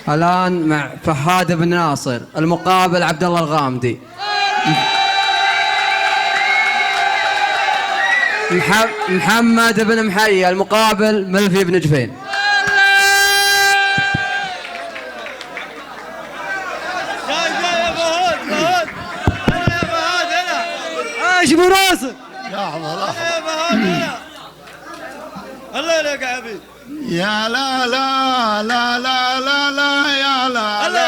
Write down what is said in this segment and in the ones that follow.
الآن مع فهاد بن ناصر المقابل عبد الله الغامدي. محمد بن محيي المقابل ملفي بن جفين. ايش براسك؟ لحظة الله لك يا حبيبي. يا لا لا لا لا لا لا يا لا لا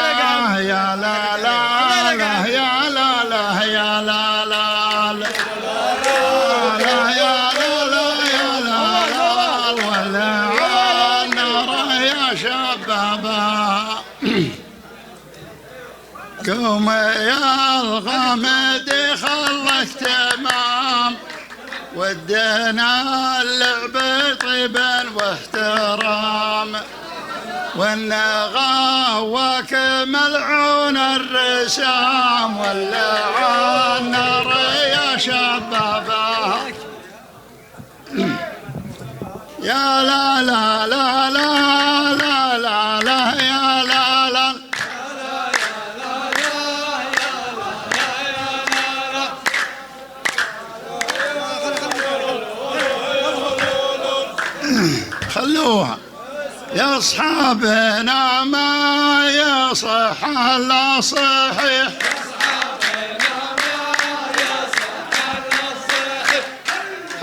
يا لا لا لا يا لا لا يا لا لا لا يا لا لا يا لا لا ولا نرى يا شبابا قوم يا الغامد خلص تمام ودينا اللعب طيبا واحترام والنغاوك ملعون الرسام ولا النار يا شبابا يا لا لا لا لا لا لا لا يا لا لا خلوها يا أصحابنا ما يصح إلا صحيح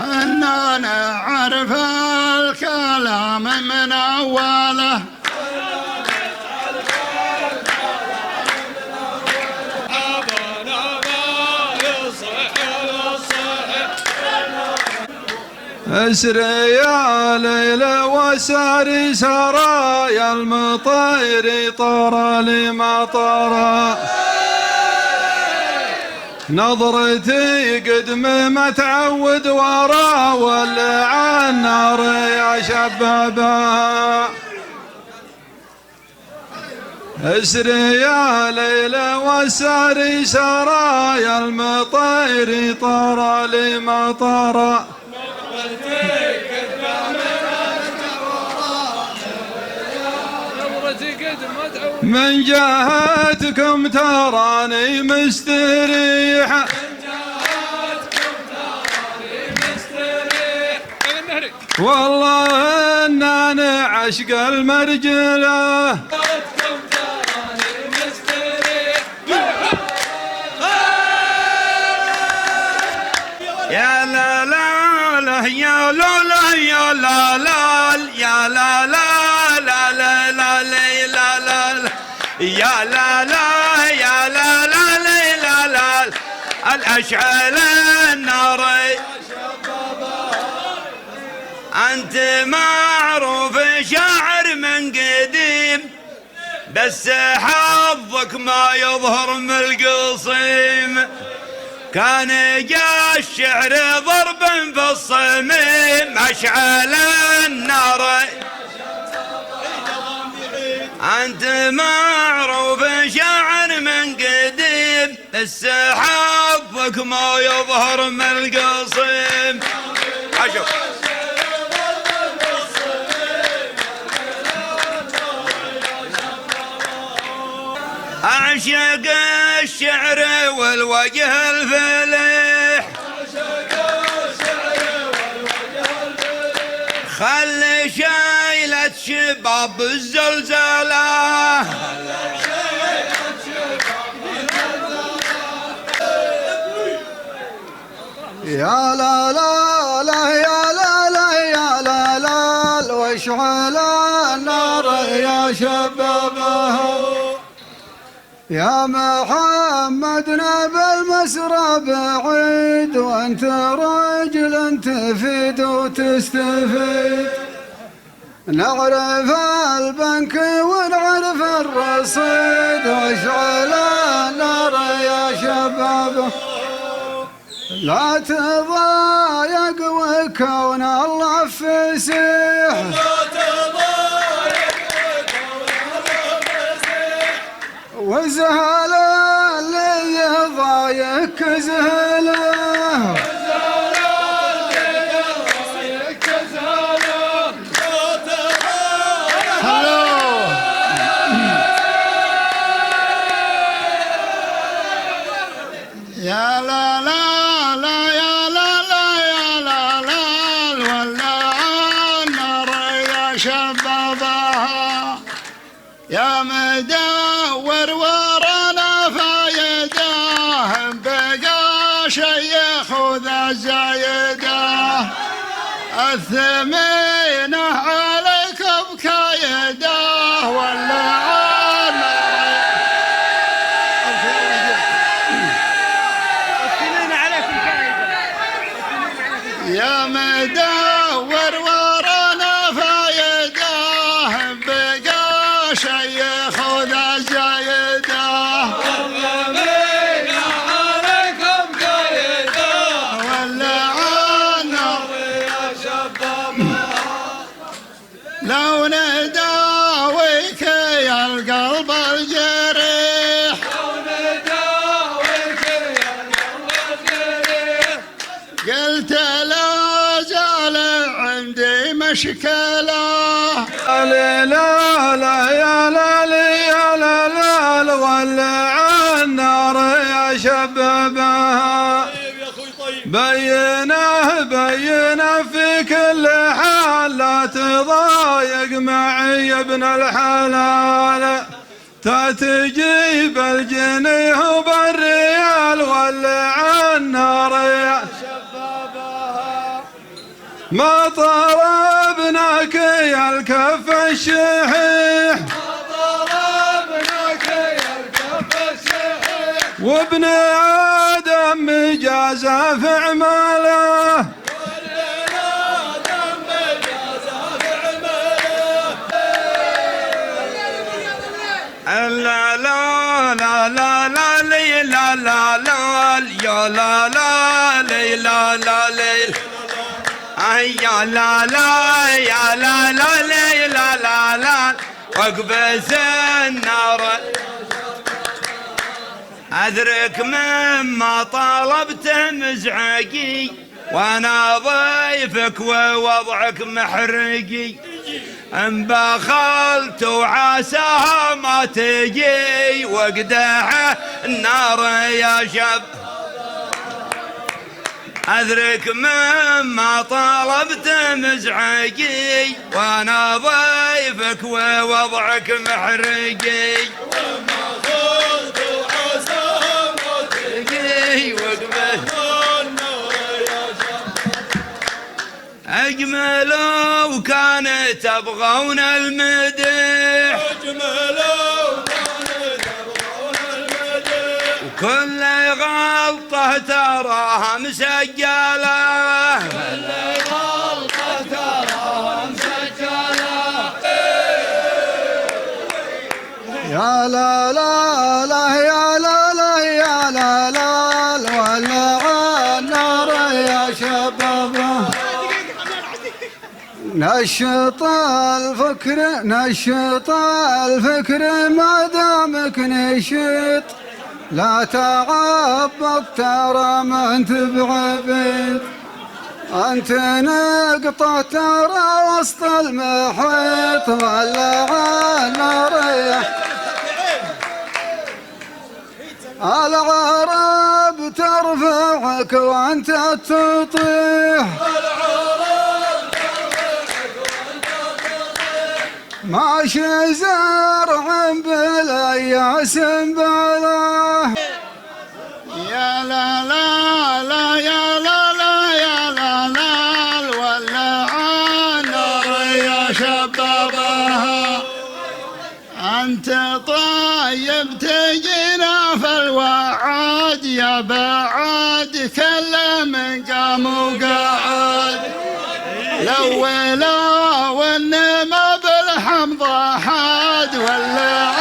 حنا نعرف الكلام من أوله اسري يا ليل وساري سرايا المطير طرى لمطرى نظرتي قدم ما تعود ورا ولع النار يا شبابا اسري يا ليل وساري سرايا المطير طرى لمطرى من جهتكم تراني مستريح والله ان انا عشق المرجله يا لا لا لا يا لا لا يا لا لا يا لا لا لا لا لا لا لا يا لا لا يا لا لا لا لا الأشعل النار أنت معروف شاعر من قديم بس حظك ما يظهر من القصيم كان جاء الشعر ضربا في الصميم أشعل النار أنت معروف شاعر من قديم بس حظك ما يظهر من القصيم أشوف أعشق الشعر والوجه الفلح خلي شايلة شباب الزلزلة يا لا لا لا يا لا لا يا لا لا واشعل النار يا شبابها يا محمد نبى المسرى بعيد وانت رجل تفيد وتستفيد نعرف البنك ونعرف الرصيد واشعل النار يا شباب لا تضايق وكون الله فسيح وزهل اللي يضايق زهله يا مدور ورانا فايده بقى شيخ ذا زايده الثمينه عليك بكايده ولا يا مدور ورانا فايده بقى شيخ ذا زايده الثمينة عليكم كايده ولا عنا يا شباب لو نداويك يا القلب الجريح قلت لا زال عندي مشكلة لا لا لا يا لا يا لا لا ولع النار يا شبابها بينه في كل حال لا تضايق معي يا ابن الحلال تجيب الجنيه بالريال ولع النار يا شبابها ما طلبناك يا الكف الشحيح وابن آدم مجازى في عمله لا لا لا لا لا لي لا لا لا يا لا لا لي لا لا لي يا لا لا يا لا لا لي لا لا لا واقبس النار أدرك مما طلبته مزعجي وأنا ضيفك ووضعك محرقي إن بخلت وعساها ما تجي وقدح النار يا شب أدرك مما طلبت مزعجي وأنا ضيفك ووضعك محرقي أجملوا كان تبغون المدح وكل غلطة تراها مسجلة يا لا لا لا يا لا لا يا لا لا ولع النار يا شباب نشط الفكر ما دامك نشيط لا تعبط ترى ما انت بعبيد انت نقطة ترى وسط المحيط ولع النار يا العرب ترفعك وانت تطيح ماشي زرع بالاياس بلا يا لا لا لا يا لا لا يا لا لا ولع النار يا شبابها انت طيب تجينا في الوعد يا بعد كل من قام وقعد لولا والنما بالحمض حاد ولع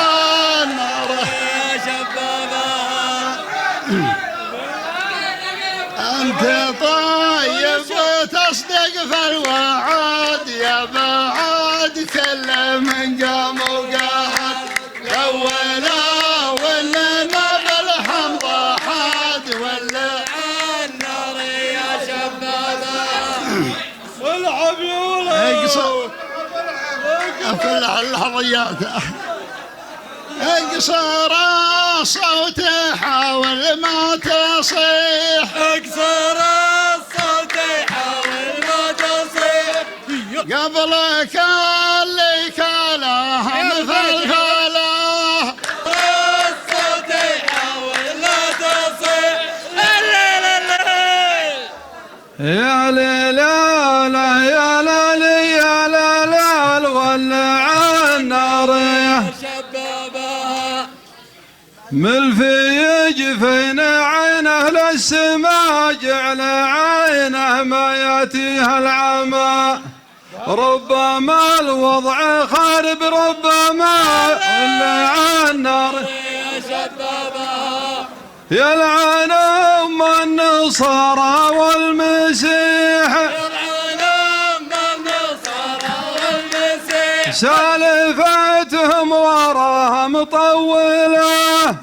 النار يا شبابها انت طيب وتصدق في الوعد يا بعد كل من قام وقعد لولا والنما بالحمض حاد ولع النار يا شبابها والعب يا ولد اقصر كل اللحظيات اقصر الصوت حاول ما تصيح اكسر الصوت حاول ما تصيح قبلك اللي كلام في الفرح يا ليل يا ليل يا ليل ولع النار يا شبابها ملفي يجفين عينه للسما جعل عينه ما ياتيها العمى ربما الوضع خارب ربما ولع النار يا شبابها يلعن أم النصارى والمسيح سالفتهم وراها مطولة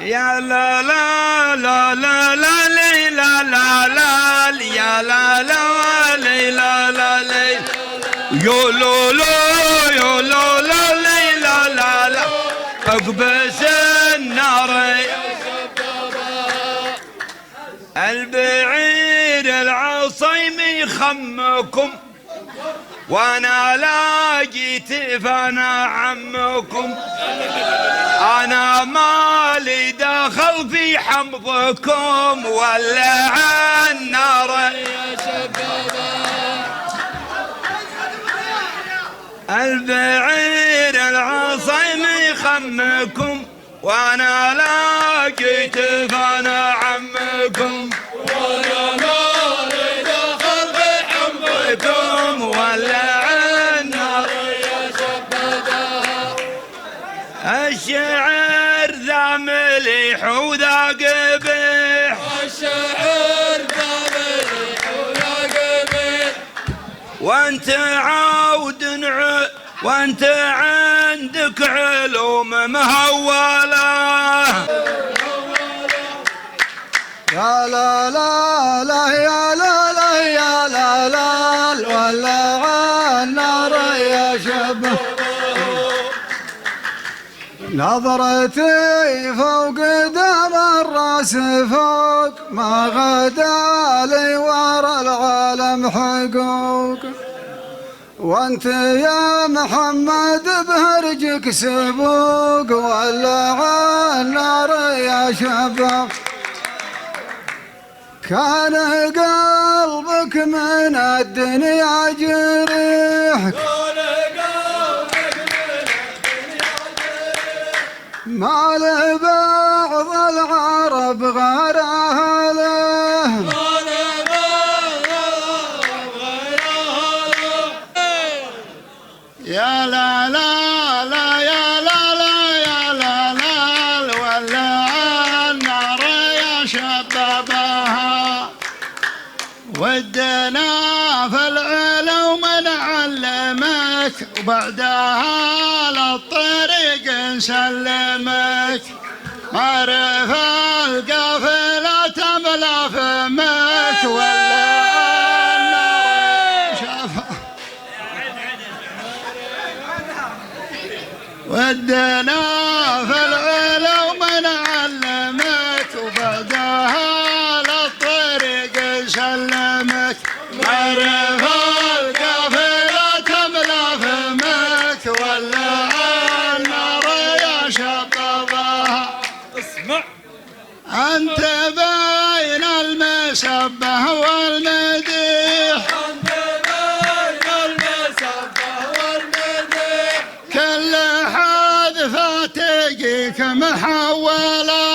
يا لا لا لا لا لا لي لا لا لا يا لا لا لي لا لا لي يو لو لو يو لو لا لي لا لا لا اقبس النار البعير العصيم يخمكم وانا لاقيت فانا عمكم انا مالي دخل في حمضكم ولع النار يا شبابا البعير العصيم يخمكم وانا لاقيت فانا عمكم وانا مالي دخل في حمضكم ولع النار يا شبابا الشعر ذا مليح وذا قبيح الشعر ذا مليح وذا قبيح وانت عود وانت عندك علوم مهوله يا لا لا لا يا لا لا يا لا لا ولع النار يا شباب نظرتي فوق دم الراس فوق ما غدا لي ورا العالم حقوق وانت يا محمد بهرجك سبوق ولع النار يا شباب كان قلبك من الدنيا جريح ما لبعض العرب غير أهله يا لا لا لا يا لا لا يا لا لا ولع النار يا شبابها ودنا في العلوم نعلمك وبعدها للطريق نسلمك عرف القافلة تملا فمك ولع النار شافها ودنا في العلوم نعلمك وبعدها للطريق سلمك عرف القافلة تملا فمك ولع النار يا شبابها اسمع أنت بين المسبة والمديح كل حادثة تجيك محولة